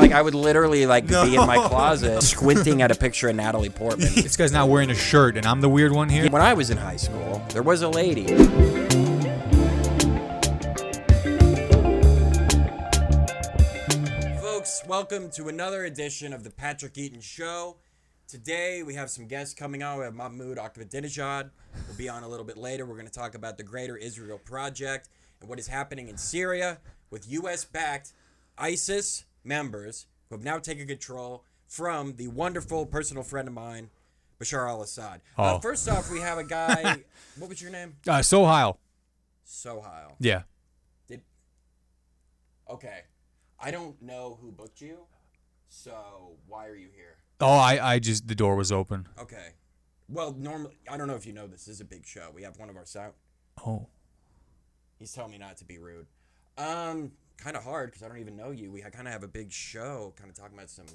Like, I would literally, like, be in my closet squinting at a picture of Natalie Portman. This guy's not wearing a shirt, and I'm the weird one here. When I was in high school, there was a lady. Folks, welcome to another edition of the Patrick Eaton Show. Today, we have some guests coming on. We have Mahmoud Ahmadinejad. We'll be on a little bit later. We're going to talk about the Greater Israel Project and what is happening in Syria with U.S.-backed ISIS members who have now taken control from the wonderful personal friend of mine, Bashar al-Assad. First off, we have a guy. What was your name? Sohile. Sohile. Yeah. Okay. I don't know who booked you, so why are you here? Oh, I just, the door was open. Okay. Well, normally, I don't know if you know this is a big show. We have one of our sound. Oh. He's telling me not to be rude. Kind of hard because I don't even know you. We kind of have a big show, kind of talking about some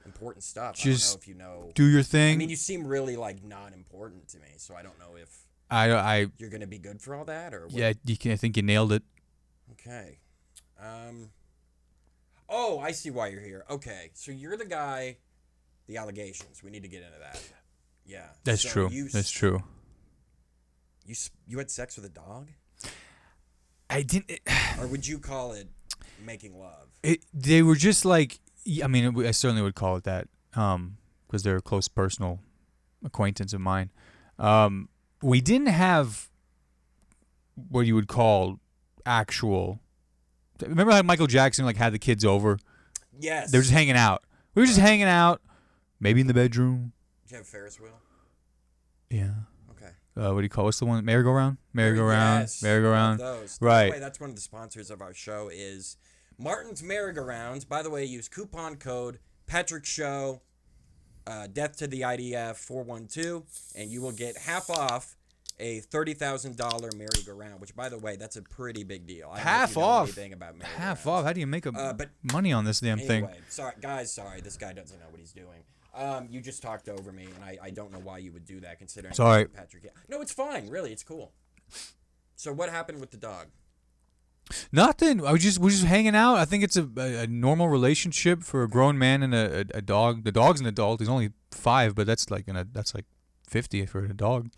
important stuff. Just I don't know if you know. Do your thing. I mean, you seem really like non-important to me, so I don't know if you're gonna be good for all that or what? Yeah, I think you nailed it. Okay. Oh, I see why you're here. Okay, so you're the guy. The allegations. We need to get into that. Yeah. That's true. That's true. You had sex with a dog? I didn't. Or would you call it making love? They were just like, I mean, I certainly would call it that, because they're a close personal acquaintance of mine. We didn't have what you would call actual. Remember how Michael Jackson had the kids over? Yes. They were just hanging out. We were just hanging out, maybe in the bedroom. Did you have a Ferris wheel? Yeah. Okay. What do you call? What's the one? Merry-go-round. Merry-go-round. Yes. Merry-go-round. Those. Right. By the way, that's one of the sponsors of our show is Martin's Merry-Go-Rounds. By the way, use coupon code Patrick Show, Death to the IDF 412, and you will get half off a $30,000 merry-go-round. Which, by the way, that's a pretty big deal. I Half don't know off. anything about merry-go-rounds. Half off. How do you make money on this damn thing? Anyway, sorry, guys. Sorry, this guy doesn't know what he's doing. You just talked over me, and I don't know why you would do that, considering Sorry. Patrick. Yeah. No, it's fine. Really, it's cool. So what happened with the dog? Nothing. We're just hanging out. I think it's a normal relationship for a grown man and a dog. The dog's an adult. He's only 5, but that's like 50 for a dog.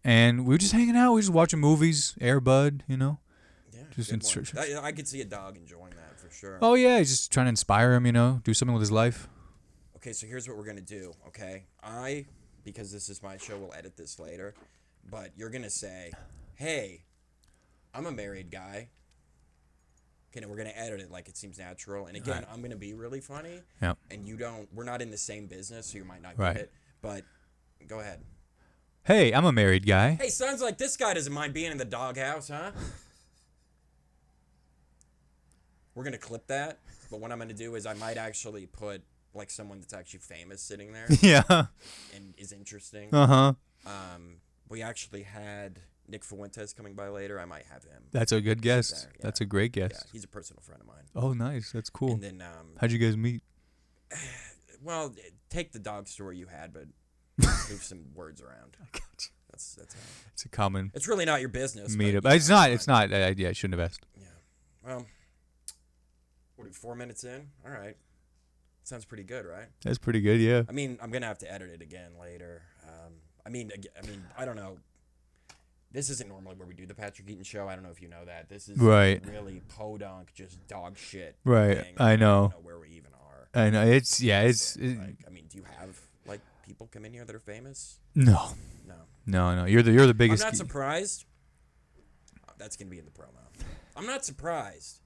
And we were just hanging out. We were just watching movies, Air Bud, Yeah, just I could see a dog enjoying that for sure. Oh yeah, he's just trying to inspire him, do something with his life. Okay, so here's what we're gonna do. Okay, because this is my show, we'll edit this later, but you're gonna say, "Hey, I'm a married guy." Okay, and we're gonna edit it like it seems natural. And again, I'm gonna be really funny. Yeah. And we're not in the same business, so you might not Right. get it. But go ahead. Hey, I'm a married guy. Hey, sounds like this guy doesn't mind being in the doghouse, huh? We're going to clip that, but what I'm going to do is I might actually put, someone that's actually famous sitting there. Yeah. And is interesting. Uh-huh. We actually had Nick Fuentes coming by later. I might have him. That's a good guess. Yeah. That's a great guess. Yeah, he's a personal friend of mine. Oh, nice. That's cool. And then, how'd you guys meet? Well, take the dog story you had, but move some words around. I got you. That's It's a common It's really not your business. meetup. But, It's not. It's not. I shouldn't have asked. Yeah. Well, what are we, 4 minutes in? All right. Sounds pretty good, right? That's pretty good. Yeah. I mean, I'm gonna have to edit it again later. I mean, I don't know. This isn't normally where we do the Patrick Eaton Show. I don't know if you know that. This is Right. really podunk, just dog shit. Right. Thing. I know. I don't know where we even are. I know. It's do you have people come in here that are famous? No. No. You're the biggest. I'm not surprised. That's gonna be in the promo. I'm not surprised.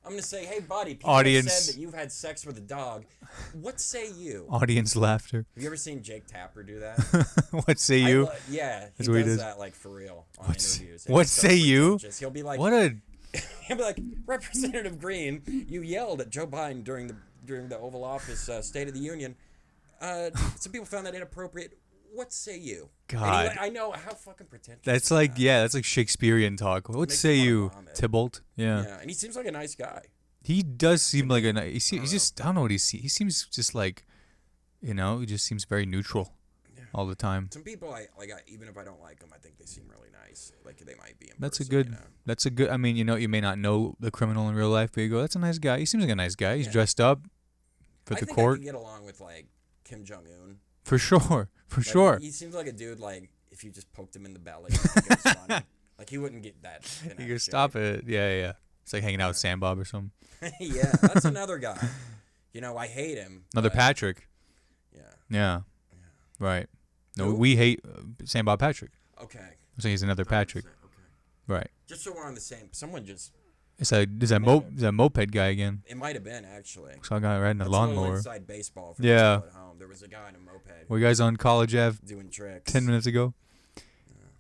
I'm gonna say, hey, buddy, people have said that you've had sex with a dog. What say you? Audience laughter. Have you ever seen Jake Tapper do that? What say you? Yeah, he That's what he does does. that for real on interviews. What say you? He'll be like, What a. he'll be like, Representative Green, you yelled at Joe Biden during the Oval Office State of the Union. Some people found that inappropriate. What say you? God. I know how fucking pretentious. That's like that's like Shakespearean talk. What say you, Tybalt? Yeah. Yeah, and he seems like a nice guy. He does seem like a nice. He's just. I don't know what he seems just like. He just seems very neutral. all the time. Some people, even if I don't like them, I think they seem really nice. Like they might be in That's person, a good. you know? That's a good. I mean, you may not know the criminal in real life, but you go, "That's a nice guy. He seems like a nice guy. He's dressed up. for I the think court. I could get along with like Kim Jong Un. For sure, for Like, sure. He seems like a dude. Like if you just poked him in the belly, I think it was funny. Like he wouldn't get that. You can stop it. Yeah. It's like hanging out with Sam Bob or something. Yeah, that's another guy. You know, I hate him. Another but, Patrick. Yeah. Right. No, Who? we hate Sam Bob Patrick. Okay. I'm saying he's another Patrick. Okay. Right. Just so we're on the same. Someone just. Is that moped guy again? It might have been actually. Saw a guy riding a That's a little lawnmower. inside baseball. For Yeah. people at home. There was a guy in a moped Were you guys on College Ave doing tricks 10 minutes ago?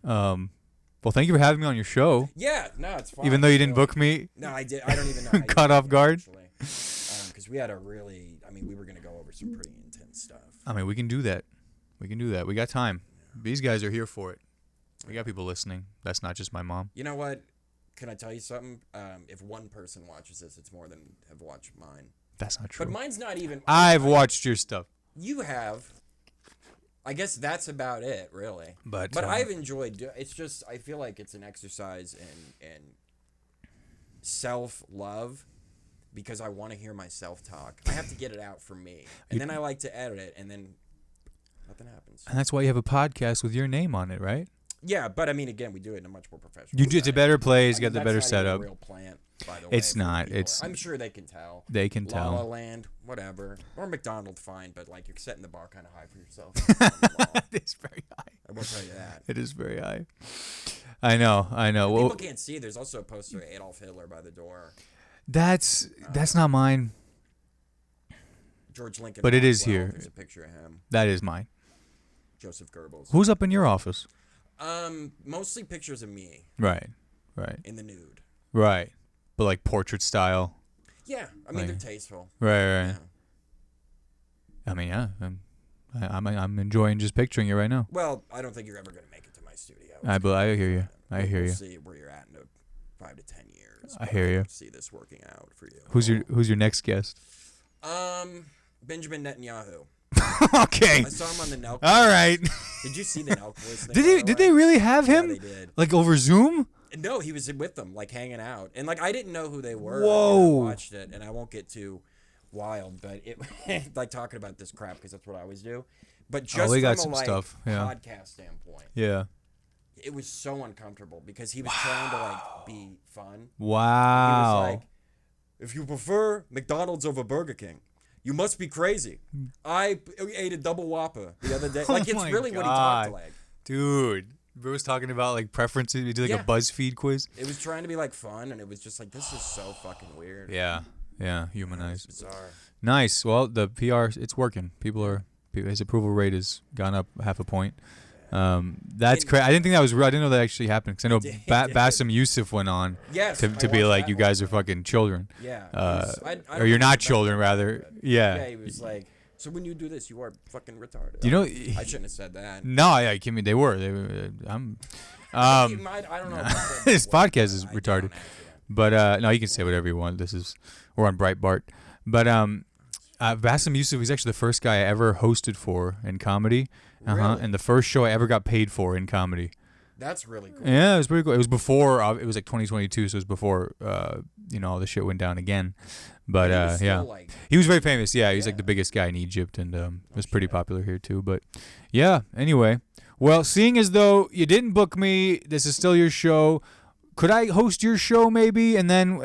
Well, thank you for having me on your show. Yeah. No, it's fine. Even though you didn't Still. book me. No, I did. I don't even know. how you Caught did off it, guard. actually. Because we had a really. I mean, we were gonna go over some pretty intense stuff. I mean, we can do that. We got time. These guys are here for it. We got people listening. That's not just my mom. You know what? Can I tell you something? If one person watches this, it's more than have watched mine. That's not true. But mine's not even. I've watched your stuff. You have. I guess that's about it, really. But I've enjoyed. It's just I feel like it's an exercise in self-love because I want to hear myself talk. I have to get it out for me, and then I like to edit it, and then nothing happens. And that's why you have a podcast with your name on it, right? Yeah, but I mean, again, we do it in a much more professional. You do it's a way. better place. You I got mean, the better that's not even setup. a real plant, by the way, It's for not. people. It's. I'm sure they can tell. They can La La tell. Land, whatever, or McDonald's, fine, but like you're setting the bar kind of high for yourself. It's very high. I will tell you that. It is very high. I know. People Well, can't see. There's also a poster of Adolf Hitler by the door. that's not mine. George Lincoln. But it is Maxwell, here. There's a picture of him. That is mine. Joseph Goebbels. Who's up in your office? Mostly pictures of me Right. in the nude. Right. But like portrait style. Yeah, I mean Like- they're tasteful. Right. Yeah. I mean, yeah. I'm enjoying just picturing it right now. Well, I don't think you're ever gonna make it to my studio. I hear you. I hear We'll you. see where you're at in 5 to 10 years. I hear you. See this working out for you. Who's your next guest? Benjamin Netanyahu. Okay. I saw him on the Nelk. All right. Did you see the Nelk voice thing? Did they really have him? Yeah, they did. Like over Zoom? No, he was with them, like hanging out, and like I didn't know who they were. Whoa. I watched it, and I won't get too wild, but it like talking about this crap because that's what I always do. But just they got from some a stuff, yeah. podcast standpoint, Yeah. it was so uncomfortable because he was trying to like be fun. Wow. He was like, if you prefer McDonald's over Burger King, you must be crazy. I ate a double Whopper the other day. Like, it's my really what he God. talked like. Dude, Bro was talking about like preferences. We did like Yeah. a BuzzFeed quiz. It was trying to be like fun, and it was just like, this is so fucking weird. Yeah. It's Humanized. bizarre. Nice. Well, the PR, it's working. His approval rate has gone up 0.5 point. That's crazy. I didn't think that was real. I didn't know that actually happened. Because I know Bassem Youssef went on Yes, to I be watched like, that you one. guys are fucking children. Yeah. Or I you're don't not know children, about rather. that. Yeah. He was like, so when you do this, you are fucking retarded. You know, I shouldn't have said that. no, yeah, I mean, they were. I'm. I don't know. If I said This that. podcast is I retarded. don't actually. But no, you can say whatever you want. We're on Breitbart. But Bassem Youssef was actually the first guy I ever hosted for in comedy. Really? And the first show I ever got paid for in comedy. That's really cool. Yeah, it was pretty cool. It was before. It was like 2022, so it was before. All the shit went down again. But He was yeah, still, like, he was very famous. Yeah, he was like Yeah. the biggest guy in Egypt, and was pretty popular here too. But yeah, anyway. Well, seeing as though you didn't book me, this is still your show. Could I host your show maybe, and then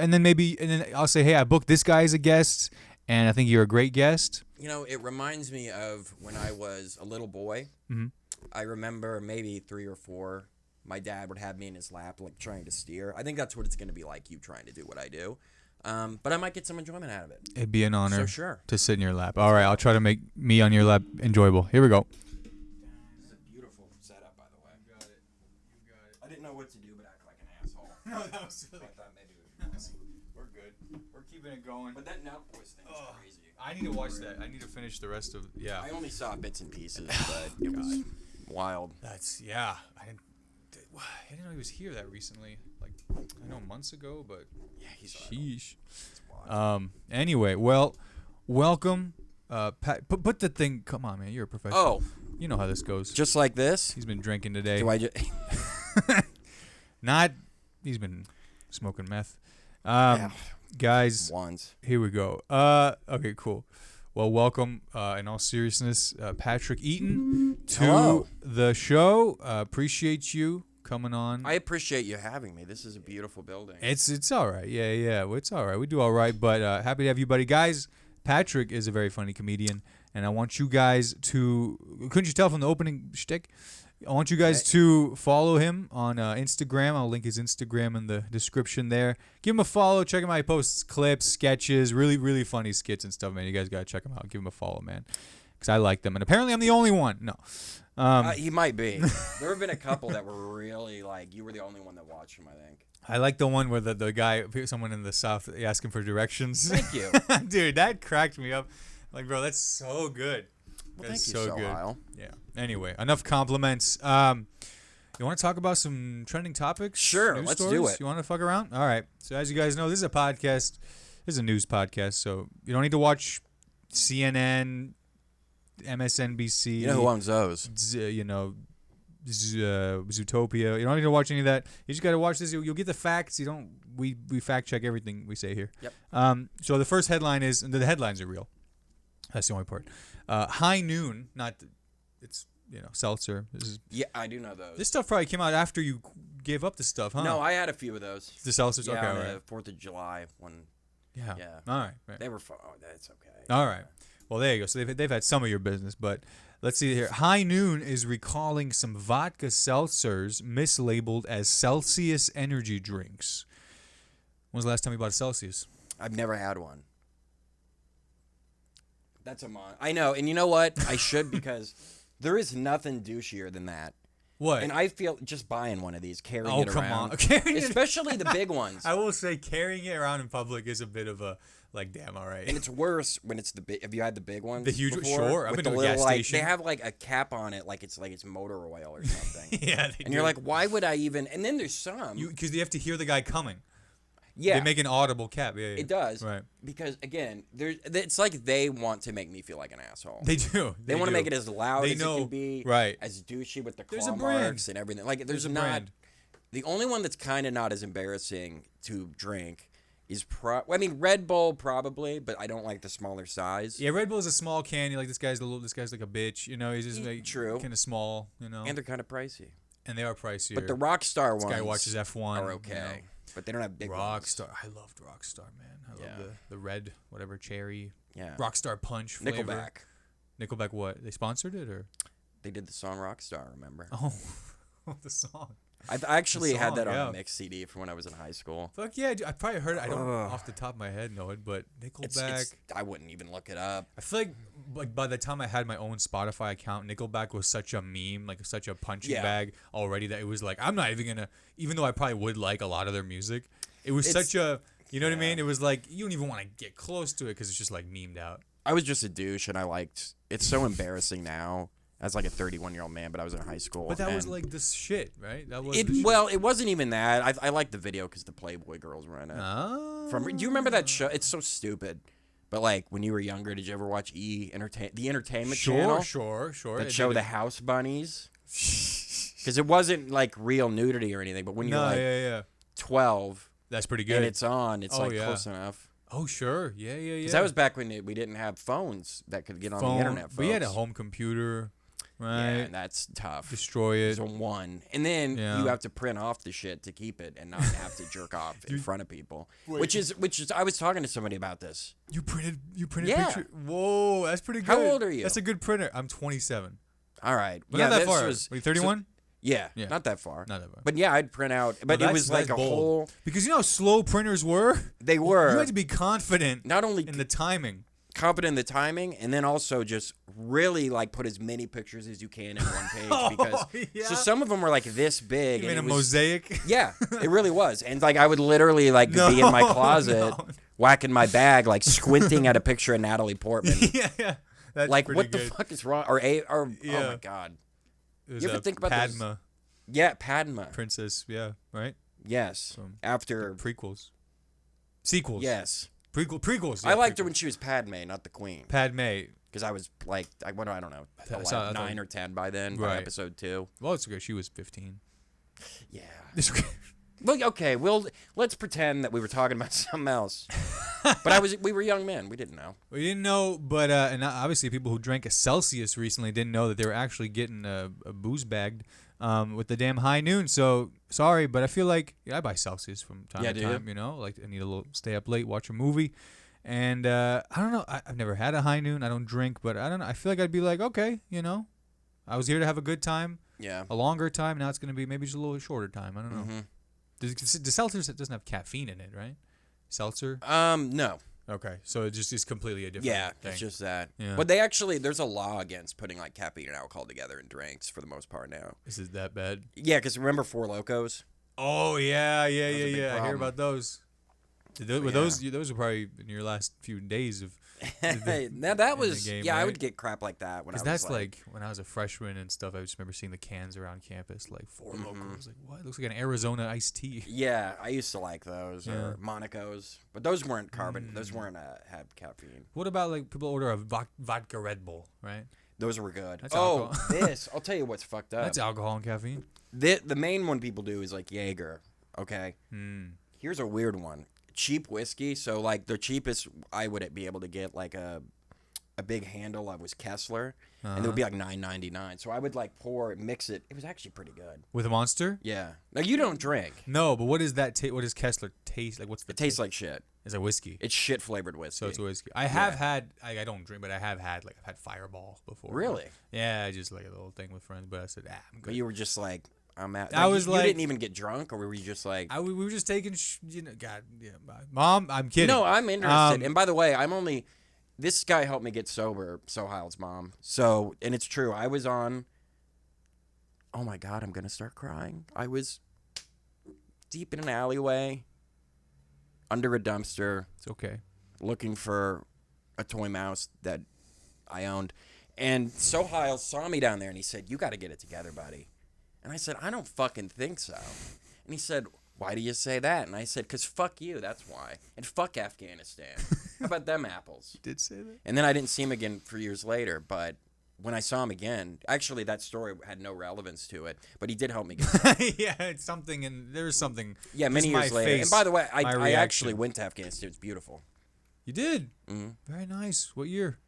I'll say, hey, I booked this guy as a guest, and I think you're a great guest. You know, it reminds me of when I was a little boy. Mm-hmm. I remember maybe 3 or 4. My dad would have me in his lap, like trying to steer. I think that's what it's going to be like, you trying to do what I do. But I might get some enjoyment out of it. It'd be an honor So sure. to sit in your lap. All right, I'll try to make me on your lap enjoyable. Here we go. This is a beautiful setup, by the way. You got it. I didn't know what to do but act like an asshole. No, that was silly. I thought maybe we would. We're good. We're keeping it going. But that Nelk voice thing is crazy. I need to watch that. I need to finish the rest of I only saw bits and pieces, but it was wild. That's I didn't know he was here that recently. Like I know months ago, but Yeah, he's sheesh. It's wild. Anyway, well, welcome. Pat, put the thing. Come on, man. You're a professional. Oh, You know how this goes. just like this? He's been drinking today. Do I just... He's been smoking meth. Yeah. Guys, Wands. here we go. Okay, cool. Well, welcome, in all seriousness, Patrick Eaton to Hello. the show. Appreciate you coming on. I appreciate you having me. This is a beautiful building. It's all right. Yeah. Well, it's all right. We do all right, but happy to have you, buddy. Guys, Patrick is a very funny comedian, and I want you guys to, couldn't you tell from the opening shtick? I want you guys to follow him on Instagram. I'll link his Instagram in the description there. Give him a follow. Check him out. He posts clips, sketches, really, really funny skits and stuff, man. You guys got to check him out. Give him a follow, man, because I like them. And apparently I'm the only one. No. He might be. There have been a couple that were really like, you were the only one that watched him, I think. I like the one where the guy, someone in the South, asking for directions. Thank you. Dude, that cracked me up. Like, bro, that's so good. Well, that's thank you, so Sohile. good. Yeah. Anyway, enough compliments. You want to talk about some trending topics? Sure, news let's stories? do it. You want to fuck around? All right. So as you guys know, this is a podcast. This is a news podcast, so you don't need to watch CNN, MSNBC. You know who owns those? Zootopia. You don't need to watch any of that. You just got to watch this. You'll get the facts. We fact check everything we say here. Yep. So the first headline is, and the headlines are real. That's the only part. High Noon, it's seltzer. Yeah, I do know those. This stuff probably came out after you gave up the stuff, huh? No, I had a few of those. The seltzers. Yeah, Okay, on all right. the 4th of July one. Yeah. Yeah. All right. They were fun. Oh, that's okay. All right. Well, there you go. So they've had some of your business, but let's see here. High Noon is recalling some vodka seltzers mislabeled as Celsius energy drinks. When was the last time you bought a Celsius? I've never had one. That's a mon. I know, and you know what? I should, because there is nothing douchier than that. What? And I feel just buying one of these, carrying Oh, it come around. on. Carrying it- Especially the big ones. I will say carrying it around in public is a bit of a, like, damn, all right. And it's worse when it's the big. Have you had the big ones? The huge- before? sure, I've With been the to a gas little, station. They have like a cap on it, like it's motor oil or something. Yeah. And you're like, why would I even? And then there's some. Because you have to hear the guy coming. Yeah. They make an audible cap. Yeah. It does. Right. Because again, it's like they want to make me feel like an asshole. They do. They want to do. make it as loud They as know, it can be. right. As douchey with the There's claw a brand. marks and everything. Like there's a not. brand. The only one that's kind of not as embarrassing to drink is Red Bull probably, but I don't like the smaller size. Yeah, Red Bull is a small can. You're like, this guy's like a bitch. He's just like True. kind of small. And they're kind of pricey. And they are pricier. But the Rockstar ones. This guy watches F1. Are okay. But they don't have big Rockstar. ones. I loved Rockstar, man. I love the red, whatever, cherry. Yeah. Rockstar Punch flavor. Nickelback. Nickelback what? They sponsored it or? They did the song Rockstar, remember? Oh, the song. I actually had that on yeah. a mix CD from when I was in high school. Fuck yeah, dude. I probably heard it. I don't off the top of my head know it, but Nickelback. I wouldn't even look it up. I feel like by the time I had my own Spotify account, Nickelback was such a meme, like such a punching bag already that it was like I'm not even gonna. Even though I probably would like a lot of their music, it was such a. You know what I mean? It was like you don't even want to get close to it because it's just like memed out. I was just a douche, and I liked. It's so embarrassing now as like a 31-year-old man, but I was in high school. But that was like this shit, right? That was Well, it wasn't even that. I liked the video because the Playboy girls were in it. Oh. Do you remember that show? It's so stupid. But like when you were younger, did you ever watch the Entertainment Channel? Sure. That show the House Bunnies. Because it wasn't like real nudity or anything, but when you're like 12, that's pretty good. and it's on, it's close enough. Oh sure, yeah. Because that was back when we didn't have phones that could get on the internet. Folks. We had a home computer, right? Yeah, and that's tough. Destroy it. It's a one, and then you have to print off the shit to keep it and not have to jerk off in front of people. Which is I was talking to somebody about this. You printed Yeah. picture. Whoa, that's pretty good. How old are you? That's a good printer. I'm 27. All right, But not that far. Were you 31? Yeah, not that far. Not that far. But yeah, I'd print out. But it was like a bold. whole. Because you know how slow printers were. They were. You had to be confident. Not only in the timing. Confident in the timing, and then also just really like put as many pictures as you can in one page because so some of them were like this big. You and mean it a was, mosaic? Yeah, it really was, and like I would literally like be in my closet, whacking my bag, like squinting at a picture of Natalie Portman. Yeah. That's like pretty what good. the fuck is wrong? Or oh my god, you ever think about Padma? those? Yeah, Padma. Princess, yeah, right? Yes. After prequels. Sequels. Yes. Prequels. Yeah, I liked her when she was Padme, not the queen. Padme. Because I was like, I don't know, 9 or 10 by then, by Right. episode 2. Well, it's okay. She was 15. Yeah. It's okay. Look, okay, let's pretend that we were talking about something else. But we were young men. We didn't know. We didn't know, but and obviously people who drank a Celsius recently didn't know that they were actually getting a booze bagged with the damn high noon. So sorry, but I feel like I buy Celsius from time to time. You know, like I need a little stay up late, watch a movie, and I don't know. I've never had a high noon. I don't drink, but I don't know. I feel like I'd be like, okay, you know, I was here to have a good time. Yeah. A longer time. Now it's gonna be maybe just a little shorter time. I don't know. Mm-hmm. The seltzer doesn't have caffeine in it, right? Seltzer? No. Okay, so it just is completely a different thing. It's just that. Yeah. But they actually, there's a law against putting like caffeine and alcohol together in drinks for the most part now. Is it that bad? Yeah, because remember Four Locos? Oh yeah. I hear problem. about those. Those were probably in your last few days of. Now that was game, I right? would get crap like that when I was that's like when I was a freshman and stuff. I just remember seeing the cans around campus, like Four Locos. Like what? It looks like an Arizona iced tea. Yeah, I used to like those or Monaco's, but those weren't carbon. Those weren't had caffeine. What about like people order a vodka Red Bull, right? Those were good. That's alcohol. I'll tell you what's fucked up. That's alcohol and caffeine. The main one people do is like Jaeger. Okay. Here's a weird one. Cheap whiskey. So like the cheapest I would be able to get like a big handle of was Kessler, and it would be like $9.99. So I would like mix it. It was actually pretty good. With a Monster? Yeah. Now you don't drink. No, but what is that? What does Kessler taste like? What's the? It tastes like shit. It's a whiskey. It's shit flavored whiskey. So it's a whiskey. I have had. I don't drink, but I have had I've had Fireball before. Really? Yeah, I just like a little thing with friends. But I said, I'm good. But you were just like, I'm at. I was you like, didn't even get drunk, or were you just like? We were just taking. God, yeah, Mom, I'm kidding. No, I'm interested. And by the way, this guy helped me get sober, Sohile's mom. So, and it's true. I was on. Oh my God, I'm gonna start crying. I was deep in an alleyway, under a dumpster. It's okay. Looking for a toy mouse that I owned, and Sohile saw me down there, and he said, "You got to get it together, buddy." And I said, "I don't fucking think so." And he said, "Why do you say that?" And I said, "'Cause fuck you, that's why. And fuck Afghanistan. How about them apples?" You did say that? And then I didn't see him again for years later, but when I saw him again, actually that story had no relevance to it, but he did help me get Yeah, it's something, and there's something. Yeah, many years later. And by the way, I actually went to Afghanistan. It's beautiful. You did? Mm-hmm. Very nice. What year?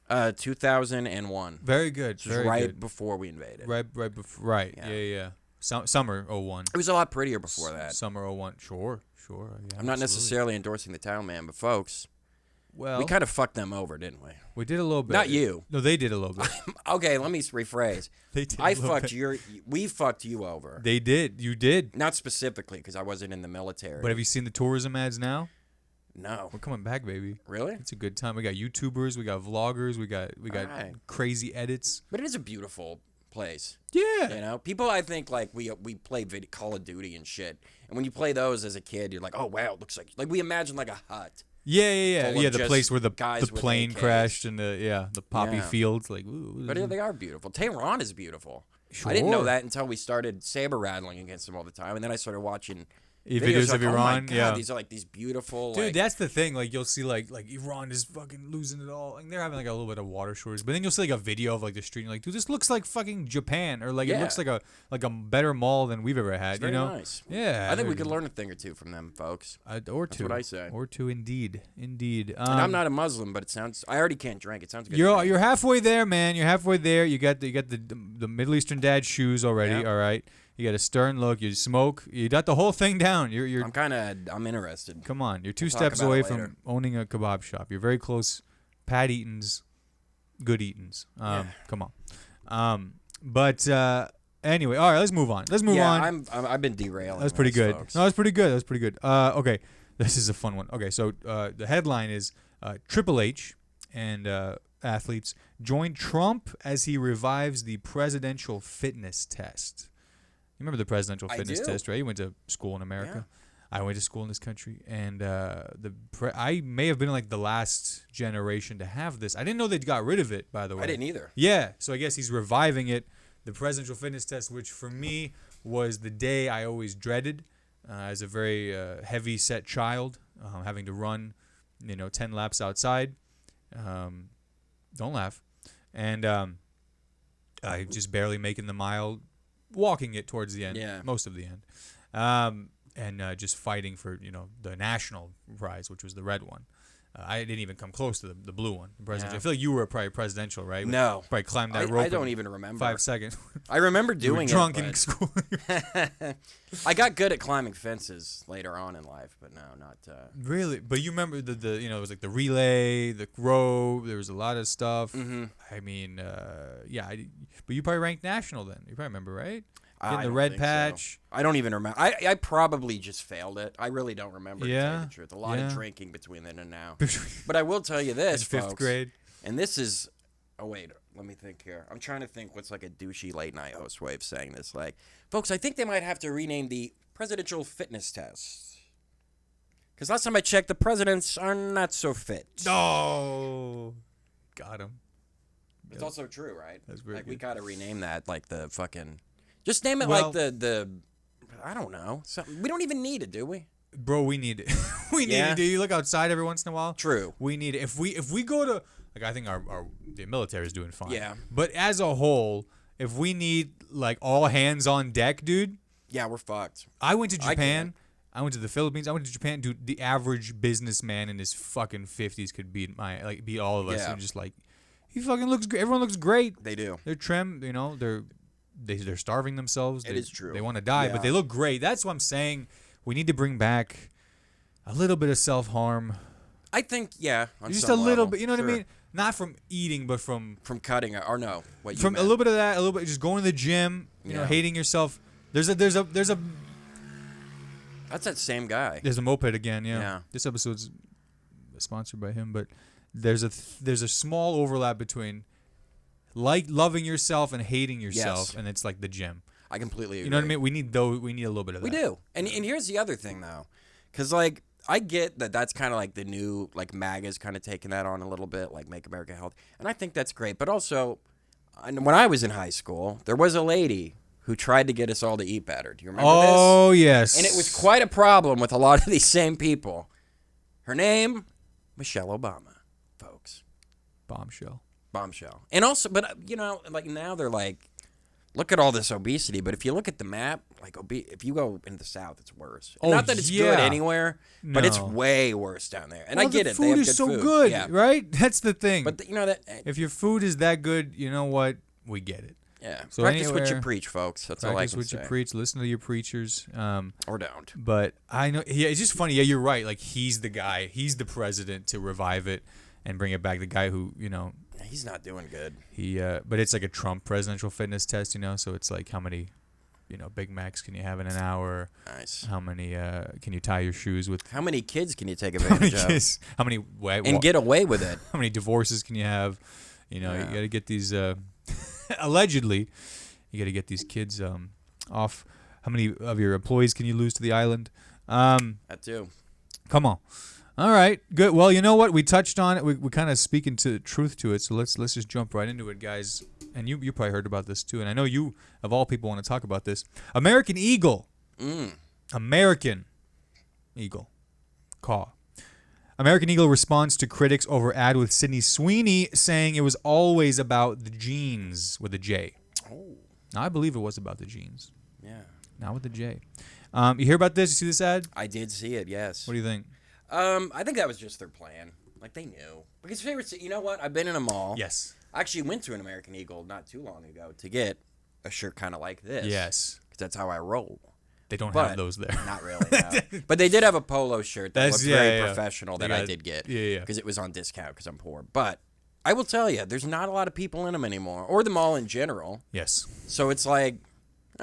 2001. Very good. This was right before we invaded. Right before. Right. Yeah. Summer 01. It was a lot prettier before that. Summer 01. Sure. Yeah, I'm not necessarily endorsing the town, man, but folks, we kind of fucked them over, didn't we? We did a little bit. Not you. No, they did a little bit. Okay, let me rephrase. They did. We fucked you over. They did. You did. Not specifically because I wasn't in the military. But have you seen the tourism ads now? No. We're coming back, baby. Really? It's a good time. We got YouTubers, we got vloggers, we got right. crazy edits. But it is a beautiful place. Yeah. You know, people I think like we play Call of Duty and shit, and when you play those as a kid, you're like, oh wow, it looks like we imagine like a hut. Yeah. The place where the plane AKs. crashed and the poppy fields, like. Ooh, but they are beautiful. Tehran is beautiful. Sure. I didn't know that until we started saber rattling against them all the time, and then I started watching videos of Iran. Oh my God, yeah, these are like these beautiful. Dude, that's the thing. Like you'll see like Iran is fucking losing it all. Like they're having like a little bit of water shortage, but then you'll see like a video of like the street. And you're like, dude, this looks like fucking Japan, or like it looks like a better mall than we've ever had. It's very nice. Yeah, I think we could learn a thing or two from them, folks. Or two. That's what I say. Or two, indeed. And I'm not a Muslim, but it sounds. I already can't drink. It sounds good. You're halfway there, man. You're halfway there. You got the Middle Eastern dad shoes already. Yeah. All right. You got a stern look. You smoke. You got the whole thing down. I'm interested. Come on. You're 2 steps away from owning a kebab shop. You're very close. Pat Eaton's, good Eaton's. Come on. But anyway, all right. Let's move on. I've been derailing. That's pretty good. Folks. No, that's pretty good. Okay. This is a fun one. Okay. So the headline is Triple H and athletes join Trump as he revives the presidential fitness test. You remember the presidential fitness test, right? You went to school in America. Yeah. I went to school in this country, and I may have been like the last generation to have this. I didn't know they got rid of it, by the way. I didn't either. Yeah, so I guess he's reviving it, the presidential fitness test, which for me was the day I always dreaded as a very heavy-set child, having to run, 10 laps outside. Don't laugh. And I just barely making the mile, walking it towards the end, most of the end. and just fighting for the national prize, which was the red one. I didn't even come close to the blue one. The presidential. Yeah. I feel like you were probably presidential, right? No. Probably climbed that rope. I don't even remember. 5 seconds. I remember You were doing drunk it. in school. I got good at climbing fences later on in life, but no, not. Really? But you remember the it was like the relay, the row. There was a lot of stuff. Mm-hmm. I mean, yeah. But you probably ranked national then. You probably remember, right? Getting I the don't red think so. patch. I don't even remember. I probably just failed it. I really don't remember. To tell you the truth. A lot of drinking between then and now. But I will tell you this, In 5th folks, grade. and this is. Oh wait, let me think here. I'm trying to think what's like a douchey late night host way of saying this. Like, folks, I think they might have to rename the presidential fitness test. Because last time I checked, the presidents are not so fit. No. Got him. It's also true, right? That's very like good. we gotta rename that like the fucking. Just name it Well- like the. I don't know. Something. We don't even need it, do we? Bro, we need it. We need Yeah. it. Do you look outside every once in a while? True. We need it. If we go to like I think the military is doing fine. Yeah. But as a whole, if we need like all hands on deck, dude. Yeah, we're fucked. I went to I Japan. I went to the Philippines. I went to Japan. Dude, the average businessman in his fucking 50s could beat all of us. Yeah. And just like, he fucking looks great. Everyone looks great. They do. They're trim. They're starving themselves. It is true. They want to die, Yeah. but they look great. That's what I'm saying. We need to bring back a little bit of self-harm. I think, yeah. On Just some a little level. bit. You know what Sure. I mean? Not from eating, but from From cutting, or no. What you from a meant. little bit of that, a little bit just going to the gym, you know, Yeah. hating yourself. There's a That's that same guy. There's a moped again, yeah. Yeah. This episode's sponsored by him, but there's a small overlap between like loving yourself and hating yourself, Yes. and it's like the gym. I completely agree. You know what I mean? We need a little bit of that. We do. And here's the other thing, though. Because, like, I get that that's kind of like the new, like, MAGA's kind of taking that on a little bit, like, Make America Healthy. And I think that's great. But also, when I was in high school, there was a lady who tried to get us all to eat better. Do you remember this? Oh, yes. And it was quite a problem with a lot of these same people. Her name, Michelle Obama, folks. Bombshell. Bombshell. And also, but, you know, like, now they're like, look at all this obesity, but if you look at the map, like if you go into the South, it's worse. Oh, Not that it's yeah. good anywhere, but it's No. way worse down there. And Well, I get the it. food They have is good so food. good, Yeah. right? That's the thing. But you know that. if your food is that good, you know what? We get it. Yeah. So Practice what you anywhere- preach, folks. That's all I Practice can what say. you preach. Listen to your preachers. Or don't. But I know, yeah, it's just funny. Yeah, you're right. Like he's the guy. He's the president to revive it and bring it back. The guy who, you know, He's not doing good. but it's like a Trump presidential fitness test, you know. So it's like how many, you know, Big Macs can you have in an hour? Nice. How many can you tie your shoes with? How many kids can you take How many advantage of? kids? How many? And get away with it. How many divorces can you have? You know, Yeah. you got to get these. Allegedly, you got to get these kids off. How many of your employees can you lose to the island? That too. Come on. All right, good. Well, you know what? We touched on it. We kind of speaking to truth to it. So let's just jump right into it, guys. And you probably heard about this too. And I know you, of all people, want to talk about this. American Eagle. American Eagle. Caw. American Eagle responds to critics over ad with Sydney Sweeney saying it was always about the jeans with a J. Oh. Now, I believe it was about the jeans. Yeah. Not with the J. You hear about this? You see this ad? I did see it. Yes. What do you think? I think that was just their plan. Like they knew. Because you know what? I've been in a mall. Yes. I actually went to an American Eagle not too long ago to get a shirt kind of like this. Yes. Because that's how I roll. They don't But have those there. Not really, no. But they did have a polo shirt that looked very professional They that I got- did get. yeah. Because it was on discount because I'm poor. But I will tell you, there's not a lot of people in them anymore. Or the mall in general. Yes. So it's like,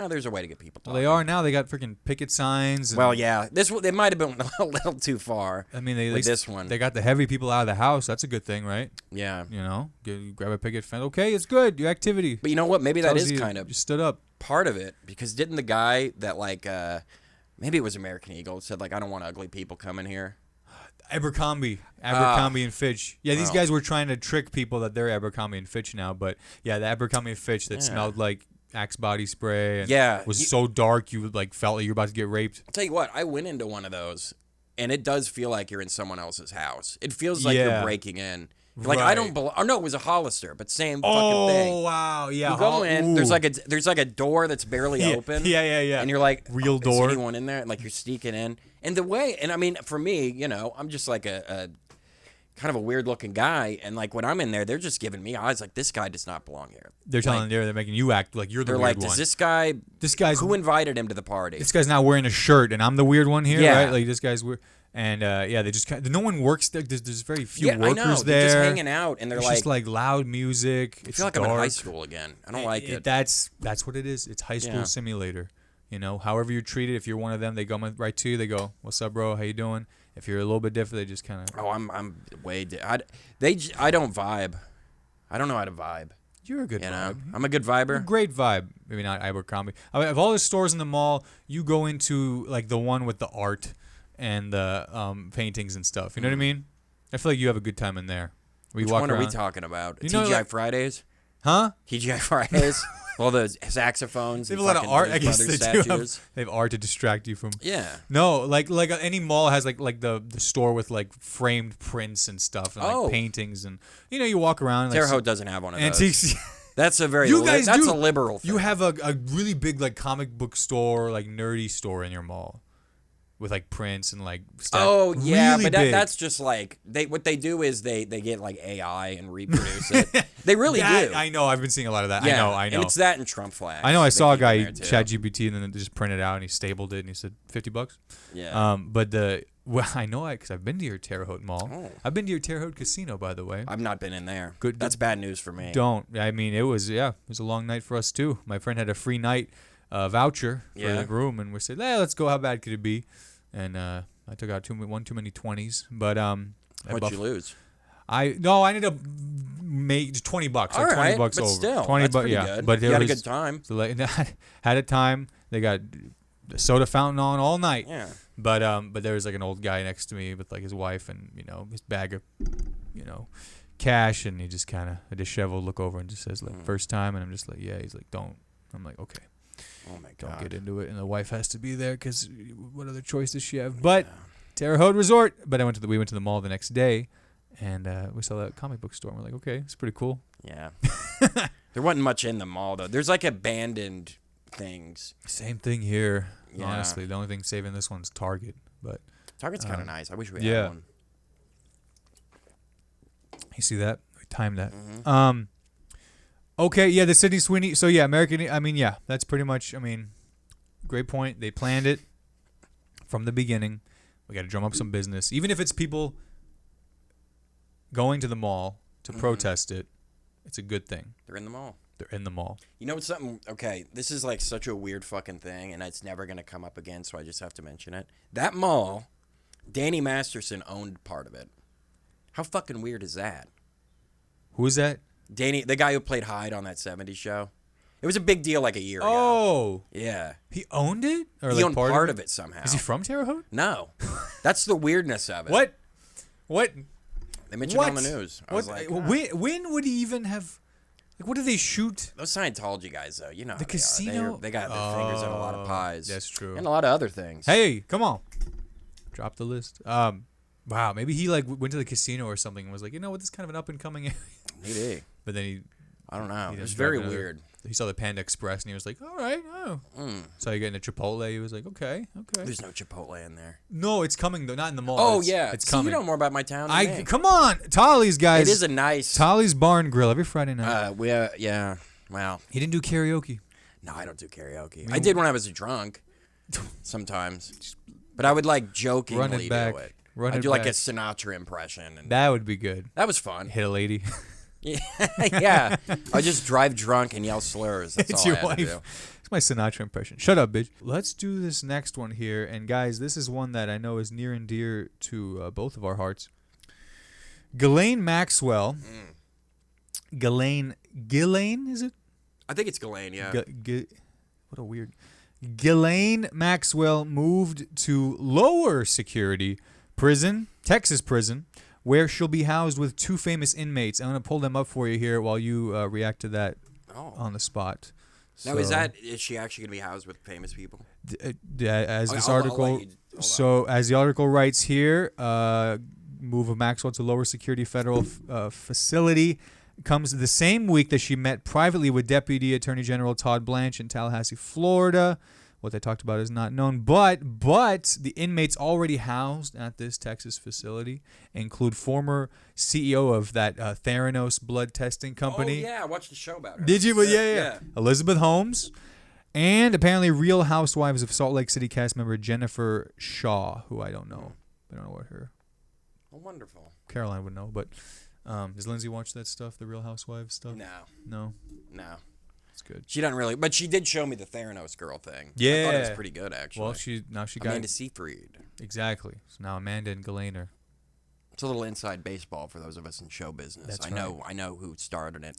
there's a way to get people Well, talking. they are now. They got freaking picket signs. And, Well, yeah. It might have been a little too far. I mean, they with this one. They got the heavy people out of the house. That's a good thing, right? Yeah. You know, grab a picket fence. Okay, it's good. Your activity. But you know what? Maybe that Tells is you kind of you stood up. part of it. Because didn't the guy that, like, maybe it was American Eagle, said, like, I don't want ugly people coming here. Abercrombie and Fitch. Yeah, these well. guys were trying to trick people that they're Abercrombie and Fitch now. But yeah, the Abercrombie and Fitch that Yeah. smelled like Axe body spray and Yeah, was so dark you like felt like you were about to get raped. I'll tell you what, I went into one of those, and it does feel like you're in someone else's house. It feels like you're Yeah. breaking in. Like, I don't belong. Oh, no, it was a Hollister, but same fucking thing. Oh, wow. Yeah. You go in, there's like a door that's barely open. Yeah. And you're like, real is door. anyone in there? And like, you're sneaking in. And the way, and I mean, for me, you know, I'm just like a kind of a weird looking guy. And like, when I'm in there, they're just giving me eyes like, this guy does not belong here. They're telling you, they're making you act like you're the weird one. They're like, does this guy's, who invited him to the party? This guy's not wearing a shirt and I'm the weird one here, Yeah. right? Like, this guy's weird. And yeah, they just no one works there. There's very few workers I know. there. They're just hanging out, and they're it's like, just like loud music. I feel like I'm in high school again. I don't like it. That's what it is. It's high school simulator. You know, however you're treated. If you're one of them, they come right to you. They go, "What's up, bro? How you doing?" If you're a little bit different, they just kind of. Oh, I'm way. I don't vibe. I don't know how to vibe. You're a good You vibe. know, I'm a good viber. Great vibe. Maybe not Abercrombie. I mean, of all the stores in the mall, you go into like the one with the art and the paintings and stuff. You know what I mean? I feel like you have a good time in there. Which one are we talking about? You know, TGI like, Fridays? Huh? TGI Fridays? All the saxophones. They have and a lot of art. I guess Brothers they do statues. they have art to distract you from. Yeah. No, like any mall has like the store with like framed prints and stuff and like paintings and you know you walk around. And, Terre like, Haute doesn't have one of antiques. those. That's a very that's a liberal thing. You have a really big like comic book store, like nerdy store in your mall. With like prints and like stuff. Oh yeah, really but big. that's just like what they do is they get like AI and reproduce it. They really do. I know. I've been seeing a lot of that. Yeah, I know. And it's that and Trump flags. I know. I saw a guy ChatGPT and then just printed it out and he stapled it and he said $50. Yeah. But I know because I've been to your Terre Haute Mall. Oh. I've been to your Terre Haute Casino, by the way. I've not been in there. Good. That's bad news for me. Don't. I mean, it was a long night for us too. My friend had a free night voucher for the room and we said, let's go. How bad could it be? And I took out too many 20s, but what'd you lose? I ended up making $20, like all right, $20 but over. Still, 20 that's pretty yeah. good. But you had a good time. So had a time. They got the soda fountain on all night. Yeah. But there was like an old guy next to me with like his wife and his bag of cash, and he just kind of a disheveled look over and just says like first time, and I'm just like yeah. He's like don't. I'm like okay. Oh my God. Don't get into it, and the wife has to be there because what other choice does she have? But Terre Haute Resort. But we went to the mall the next day, and we saw that comic book store. And we're like, okay, it's pretty cool. Yeah. There wasn't much in the mall though. There's like abandoned things. Same thing here. Yeah. Honestly, the only thing saving this one's Target. But Target's kind of nice. I wish we had one. You see that? We timed that. Mm-hmm. Okay, yeah, the Sydney Sweeney. So, yeah, American. I mean, yeah, that's pretty much. I mean, great point. They planned it from the beginning. We got to drum up some business. Even if it's people going to the mall to protest it, it's a good thing. They're in the mall. They're in the mall. You know what's something? Okay, this is like such a weird fucking thing, and it's never going to come up again, so I just have to mention it. That mall, Danny Masterson owned part of it. How fucking weird is that? Who is that? Danny, the guy who played Hyde on that 70s show. It was a big deal like a year ago. Oh. Yeah. He owned it? Or he like owned part of it somehow. Is he from Terre Haute? No. That's the weirdness of it. What? They mentioned it on the news. I was like, when would he even have... Like, what do they shoot? Those Scientology guys, though, you know the casino? They got their fingers in a lot of pies. That's true. And a lot of other things. Hey, come on. Drop the list. Wow, maybe he like went to the casino or something and was like, you know what, this is kind of an up-and-coming area. Maybe. But then he... I don't know. It was very weird. He saw the Panda Express and he was like, all right, So you get into Chipotle. He was like, okay. There's no Chipotle in there. No, it's coming though. Not in the mall. Oh, it's coming. You know more about my town than me. Come on. Tolly's, guys. It is a nice... Tolly's Bar and Grill every Friday night. Yeah. Wow. He didn't do karaoke. No, I don't do karaoke. I did when I was drunk sometimes. But I would like jokingly do it. I'd do like a Sinatra impression. And that would be good. That was fun. Hit a lady. Yeah. I just drive drunk and yell slurs. That's it's all your I had wife. to do. It's my Sinatra impression. Shut up, bitch. Let's do this next one here. And guys, this is one that I know is near and dear to both of our hearts. Ghislaine Maxwell. Ghislaine, is it? I think it's Ghislaine, yeah. What a weird... Ghislaine Maxwell moved to lower security prison, Texas prison, where she'll be housed with two famous inmates. I'm going to pull them up for you here while you react to that on the spot. Now, is she actually going to be housed with famous people? As this article... So, as the article writes here, move of Maxwell to lower security federal facility comes the same week that she met privately with Deputy Attorney General Todd Blanche in Tallahassee, Florida. What they talked about is not known, but the inmates already housed at this Texas facility include former CEO of that Theranos blood testing company. Oh, yeah, I watched the show about her. Did you? Yeah. Elizabeth Holmes. And apparently Real Housewives of Salt Lake City cast member Jennifer Shaw, who I don't know. I don't know what her... Oh, wonderful. Caroline would know, but does Lindsay watch that stuff, the Real Housewives stuff? No. It's good. She doesn't really, but she did show me the Theranos girl thing. Yeah. I thought it was pretty good, actually. Well, she got... Amanda Seyfried. Exactly. So now Amanda and Ghislaine are... It's a little inside baseball for those of us in show business. That's I know who started it.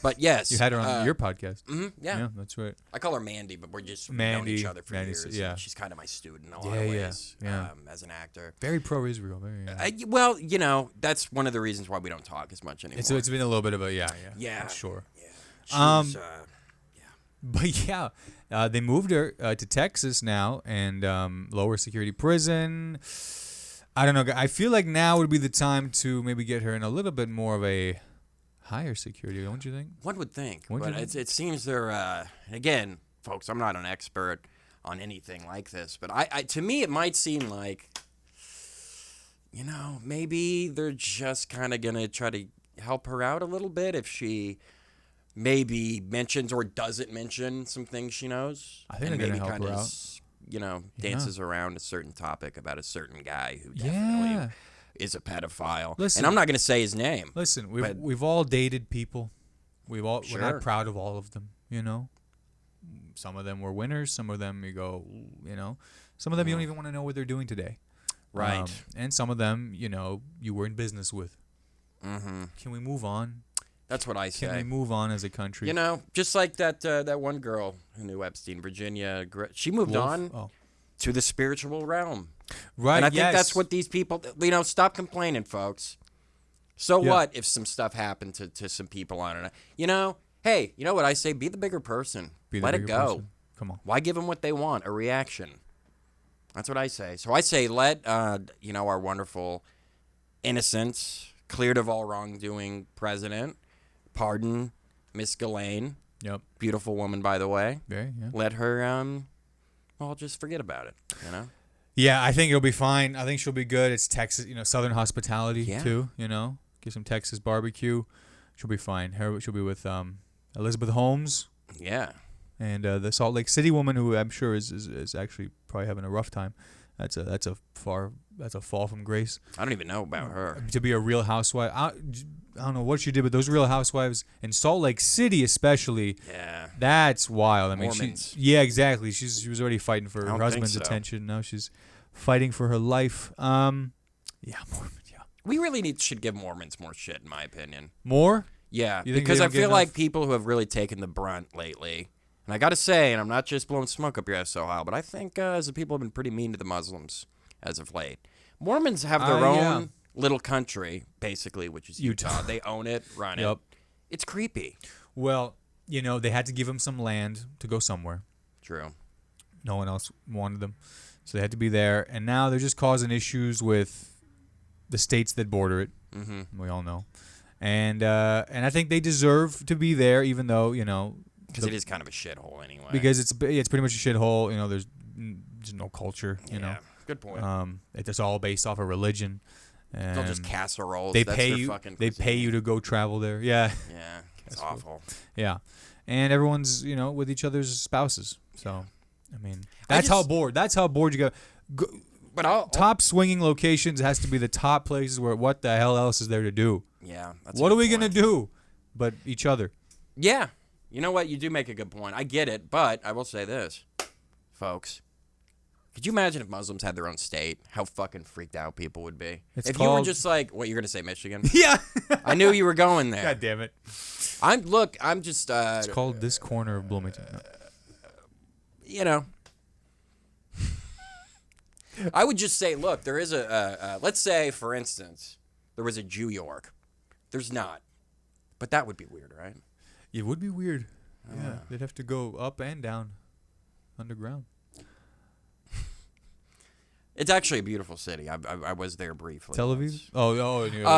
But yes. You had her on your podcast. Mm-hmm, yeah, that's right. I call her Mandy, but we've known each other for years. Yeah. She's kind of my student in a lot of ways as an actor. Very pro-Israel. Well, that's one of the reasons why we don't talk as much anymore. It's been a little bit of a, yeah. Sure. Yeah. But they moved her to Texas now and lower security prison. I don't know. I feel like now would be the time to maybe get her in a little bit more of a higher security, don't you think? One would think. But it seems they're, again, folks, I'm not an expert on anything like this, but to me it might seem like, maybe they're just kind of going to try to help her out a little bit if she maybe mentions or doesn't mention some things she knows. I think they're going to help her out. Dances around a certain topic about a certain guy who definitely is a pedophile. Listen, and I'm not going to say his name. Listen, we've all dated people. We're not proud of all of them, Some of them were winners. Some of them you go, Some of them you don't even want to know what they're doing today. Right. And some of them, you were in business with. Mm-hmm. Can we move on? That's what I say. Can we move on as a country? Just like that one girl who knew Epstein, Virginia. She moved on to the spiritual realm. Right. And I think that's what these people. Stop complaining, folks. So what if some stuff happened to some people on it? Hey, you know what I say? Be the bigger person. Let it go. Person. Come on. Why give them what they want? A reaction. That's what I say. So I say let our wonderful, innocent, cleared of all wrongdoing president. Pardon, Miss Ghislaine. Yep. Beautiful woman, by the way. Very, yeah. Let her, just forget about it, Yeah, I think it'll be fine. I think she'll be good. It's Texas, Southern hospitality, too, Get some Texas barbecue. She'll be fine. She'll be with Elizabeth Holmes. Yeah. And the Salt Lake City woman who I'm sure is actually probably having a rough time. That's a fall from grace. I don't even know about her. To be a Real Housewife. I don't know what she did, but those Real Housewives in Salt Lake City, especially. Yeah. That's wild. I mean, Mormons. Exactly. She was already fighting for her husband's attention. Now she's fighting for her life. Mormons. Yeah. We really should give Mormons more shit, in my opinion. More? Yeah, because I feel like people who have really taken the brunt lately. And I got to say, and I'm not just blowing smoke up your ass, Sohile, but I think as the people have been pretty mean to the Muslims as of late. Mormons have their own little country, basically, which is Utah. They own it, run it. It's creepy. Well, they had to give them some land to go somewhere. True. No one else wanted them. So they had to be there. And now they're just causing issues with the states that border it. Mm-hmm. We all know. And I think they deserve to be there, even though, because it is kind of a shithole anyway. Because it's pretty much a shithole. There's no culture. Good point. It's all based off of religion. It's all just casseroles. They pay you to go travel there. Yeah. Yeah. It's awful. Yeah, and everyone's with each other's spouses. So, I mean, that's how bored you go. But top swinging locations has to be the top places where what the hell else is there to do? Yeah. What are we gonna do? But each other. Yeah. You know what? You do make a good point. I get it, but I will say this, folks. Could you imagine if Muslims had their own state? How fucking freaked out people would be. You were just like, what, you're going to say Michigan? Yeah. I knew you were going there. God damn it. I'm just... it's called this corner of Bloomington. I would just say, look, there is let's say, for instance, there was a Jew York. There's not. But that would be weird, right? It would be weird. Yeah. They'd have to go up and down underground. It's actually a beautiful city. I was there briefly. Tel Aviv? once. No,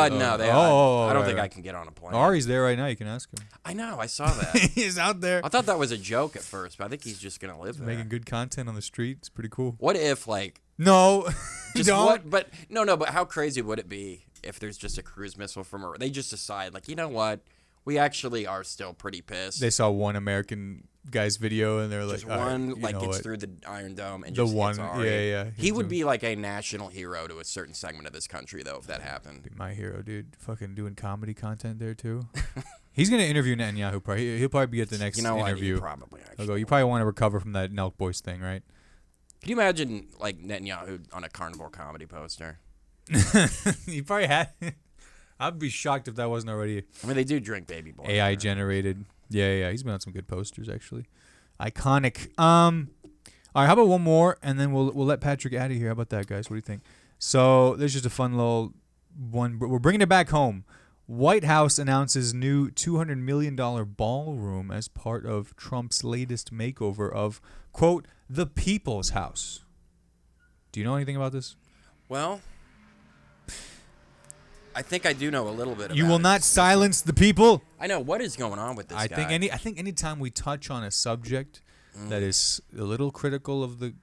No, they. I I don't think I can get on a plane. Ari's there right now. You can ask him. I know. I saw that. He's out there. I thought that was a joke at first, but I think he's just gonna live there. Making good content on the street. It's pretty cool. What if like No, just don't. what? But no. But how crazy would it be if there's just a cruise missile from Earth? They just decide like, you know what? We actually are still pretty pissed. They saw one American guy's video and they're like, just one right, like know gets what? through the Iron Dome and The just one, hits Ari. yeah. He would be like a national hero to a certain segment of this country, though, if that happened. Be my hero, dude. Fucking doing comedy content there too. He's gonna interview Netanyahu. Probably he'll probably be at the next interview. Probably. He'll Actually. go, you probably want to recover from that Nelk Boys thing, right? Can you imagine like Netanyahu on a carnival comedy poster? He probably had. I'd be shocked if that wasn't already I mean, they do drink baby boy. AI generated. Yeah. He's been on some good posters actually. Iconic. All right, how about one more, and then we'll let Patrick out of here. How about that, guys? What do you think? So there's just a fun little one. We're bringing it back home. White House announces new $200 million ballroom as part of Trump's latest makeover of, quote, the People's House. Do you know anything about this? Well, I think I do know a little bit about You will it. not silence the people. I know. What is going on with this I guy? think anytime we touch on a subject that is a little critical of the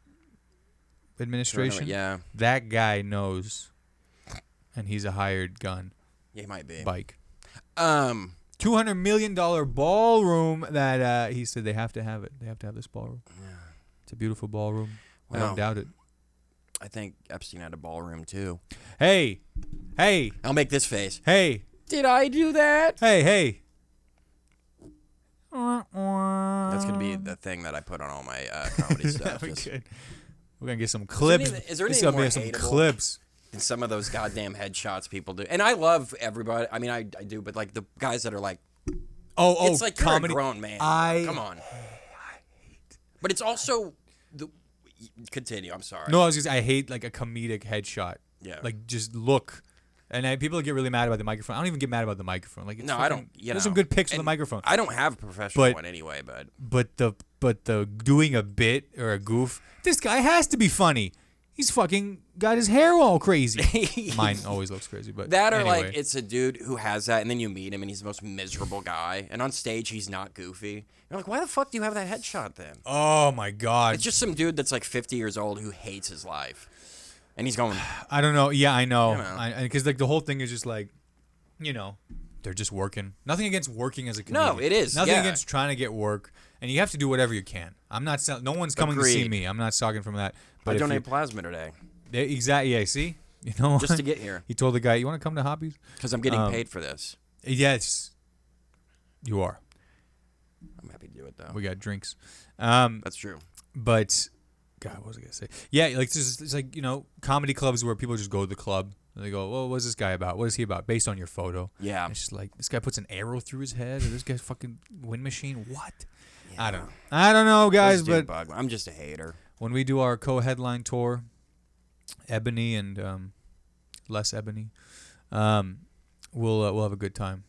administration, Yeah. that guy knows, and he's a hired gun. Yeah, he might be. Bike. $200 million ballroom that he said they have to have it. They have to have this ballroom. Yeah. It's a beautiful ballroom. I Well, don't doubt it. I think Epstein had a ballroom, too. Hey. I'll make this face. Hey. Did I do that? Hey. That's going to be the thing that I put on all my comedy stuff. We Just- could. We're going to get some clips. Is there This anything is gonna more be some hateable clips. than some of those goddamn headshots people do? And I love everybody. I mean, I do, but like the guys that are like, Oh, it's like comedy. you're a grown man. Come on. But it's also the. Continue. I'm sorry. No, I hate like a comedic headshot. Yeah. Like just look. And people get really mad about the microphone. I don't even get mad about the microphone. Like, it's No, I don't. You there's know. some good pics of the And microphone. I don't have a professional But- one anyway, but But the doing a bit or a goof, this guy has to be funny. He's fucking got his hair all crazy. Mine always looks crazy, but that or anyway. like it's a dude who has that, and then you meet him, and he's the most miserable guy, and on stage he's not goofy. You're like, why the fuck do you have that headshot then? Oh my god. It's just some dude that's like 50 years old who hates his life, and he's going. I don't know. Yeah, I know. You know. Because like the whole thing is just like, they're just working. Nothing against working as a comedian. No, it is, Nothing yeah. against trying to get work, and you have to do whatever you can. I'm not. No one's coming to see Agreed. me. I'm not talking from that. But I if donate plasma today exactly. Yeah. See. You know. just to get here He told the guy, "You want to come to Hobbies?" because I'm getting paid for this. Yes. You are. I'm happy to do it though. We got drinks. That's true. But God, what was I gonna say? Yeah, like it's like comedy clubs where people just go to the club and they go, "Well, what's this guy about? What is he about?" Based on your photo. Yeah. And it's just like this guy puts an arrow through his head, or this guy's fucking wind machine. What? Yeah. I don't know, guys. Those do But bug me. I'm just a hater. when we do our co-headline tour, Ebony and less Ebony, we'll have a good time.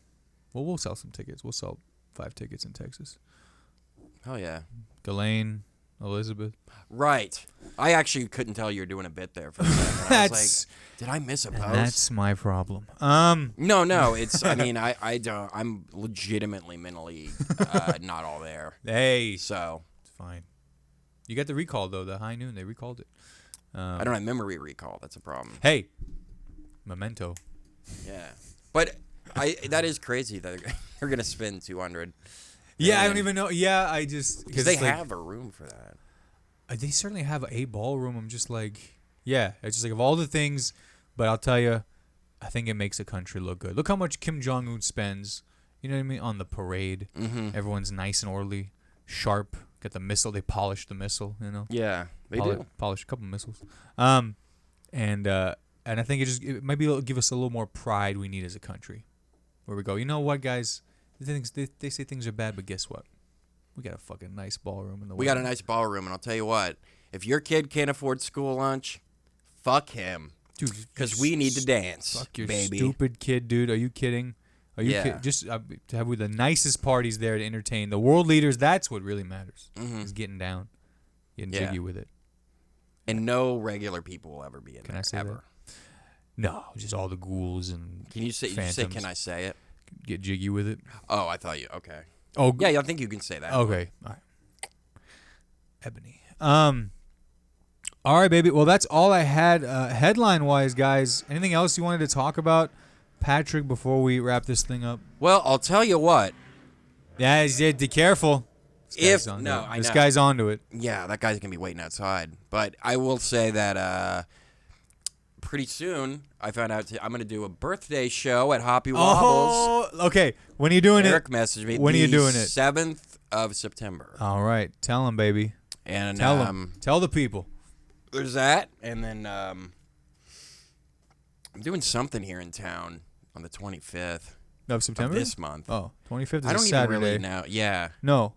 Well, we'll sell some tickets. We'll sell 5 tickets in Texas. Hell yeah. Ghislaine, Elizabeth. Right. I actually couldn't tell you were doing a bit there for a second. I was like, did I miss a post? That's my problem. No, it's, I mean, I don't, I'm legitimately mentally not all there. Hey, So, it's fine. You got the recall though. The high noon, they recalled it. I don't have memory recall. That's a problem. Hey, Memento. Yeah. But that is crazy that they're going to spend 200. Yeah, I And- don't even know. Yeah, I just Because they it's like- have a room for that. They certainly have a ballroom. I'm just like, yeah, it's just like of all the things. But I'll tell you, I think it makes a country look good. Look how much Kim Jong-un spends. You know what I mean? On the parade, everyone's nice and orderly, sharp. Got the missile. They polished the missile. Yeah, they do. Polish a couple missiles. And I think it maybe it'll give us a little more pride we need as a country, where we go, you know what, guys? They say things are bad, but guess what? We got a fucking nice ballroom in the. We got a nice ballroom, and I'll tell you what. If your kid can't afford school lunch, fuck him. dude. Because we need to dance, Fuck your baby. stupid kid, dude. Are you kidding? Are you Yeah. just to have the nicest parties there to entertain the world leaders? That's what really matters. Is getting down, getting Yeah. jiggy with it. And no regular people will ever be in Can there, I say ever. that? No, just all the ghouls and Can you say, phantoms. can I say it? Get jiggy with it. Oh, I thought you, okay. Oh, Yeah, I think you can say that. okay. All right. Ebony. All right, baby. Well, that's all I had headline-wise, guys. Anything else you wanted to talk about, Patrick, before we wrap this thing up? Well, I'll tell you what. Yeah, be careful. This guy's onto it. Yeah, that guy's going to be waiting outside. But I will say that pretty soon I found out I'm going to do a birthday show at Hoppy Wobbles. Oh, okay. When are you doing Eric messaged me. When are you doing it? 7th of September. All right. Tell him, baby. And Tell him. Tell the people. There's that. And then I'm doing something here in town on the 25th. Of September? Of this month. Oh, 25th is I don't a even Saturday. really know. Yeah. No.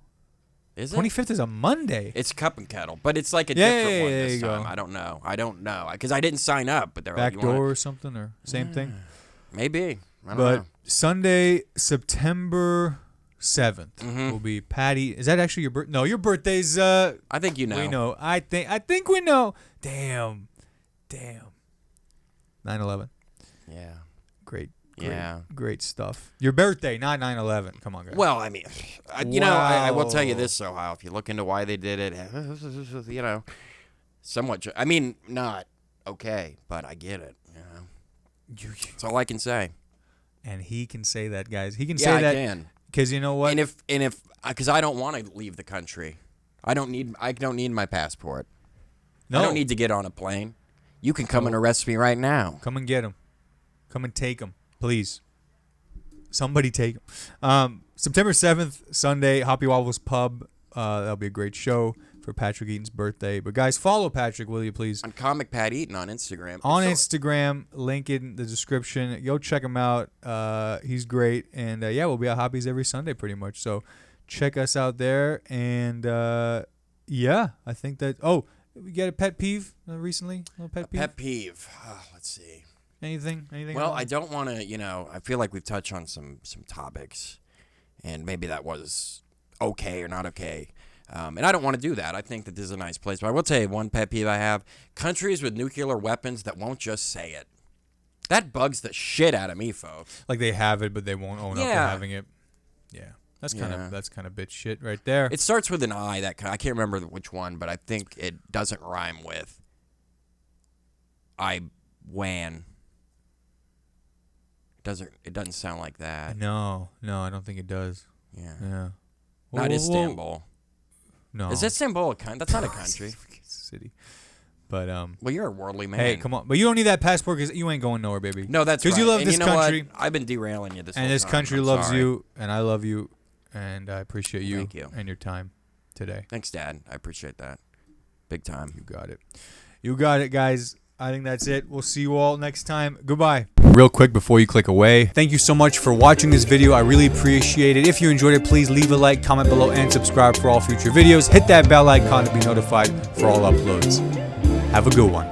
Is it? 25th is a Monday. It's Cup and Kettle, but it's like a different one this time. Go. I don't know. Because I didn't sign up, but they're Back like, door or something, or same thing? Maybe. I don't But know. Sunday, September 7th will be Patty. Is that actually your birthday? No, your birthday's I think you know. we know. I think we know. Damn. 9/11. Yeah. Great stuff. Your birthday, not 9/11. Come on, guys. Well, I mean, I will tell you this, Sohile. If you look into why they did it, somewhat. I mean, not okay, but I get it. That's all I can say. And he can say that, guys. He can Yeah, say I that can. because you know what? And if because I don't want to leave the country. I don't need my passport. No. I don't need to get on a plane. You can come and arrest me right now. Come and get him. Come and take him, please. Somebody take him. September 7th, Sunday, Hoppy Wobbles Pub. That'll be a great show for Patrick Eaton's birthday. But guys, follow Patrick, will you please? On Comic Pat Eaton on Instagram. Instagram, link in the description. Go check him out. He's great. And we'll be at Hobbies every Sunday pretty much. So check us out there. And I think that. Oh, we got a pet peeve recently? A little pet peeve? Pet peeve. Let's see. Anything? Well, I don't want to, I feel like we've touched on some topics, and maybe that was okay or not okay. And I don't want to do that. I think that this is a nice place. But I will tell you one pet peeve I have. Countries with nuclear weapons that won't just say it. That bugs the shit out of me, folks. Like they have it, but they won't own up to having it. Yeah. That's kind of bitch shit right there. It starts with an I. I can't remember which one, but I think it doesn't rhyme with Iwan. It doesn't sound like that. No, I don't think it does. Yeah. Not Istanbul. No. Is Istanbul a country? That's not a country. City. But well, you're a worldly man. Hey, come on. But you don't need that passport because you ain't going nowhere, baby. No, that's right. Because you love and this country. What? I've been derailing you this whole and this time. country I'm loves sorry. you, and I love you, and I appreciate you, Thank you and your time today. Thanks, Dad. I appreciate that. Big time. You got it. You got it, guys. I think that's it. We'll see you all next time. Goodbye. Real quick before you click away, thank you so much for watching this video. I really appreciate it. If you enjoyed it, please leave a like, comment below, and subscribe for all future videos. Hit that bell icon to be notified for all uploads. Have a good one.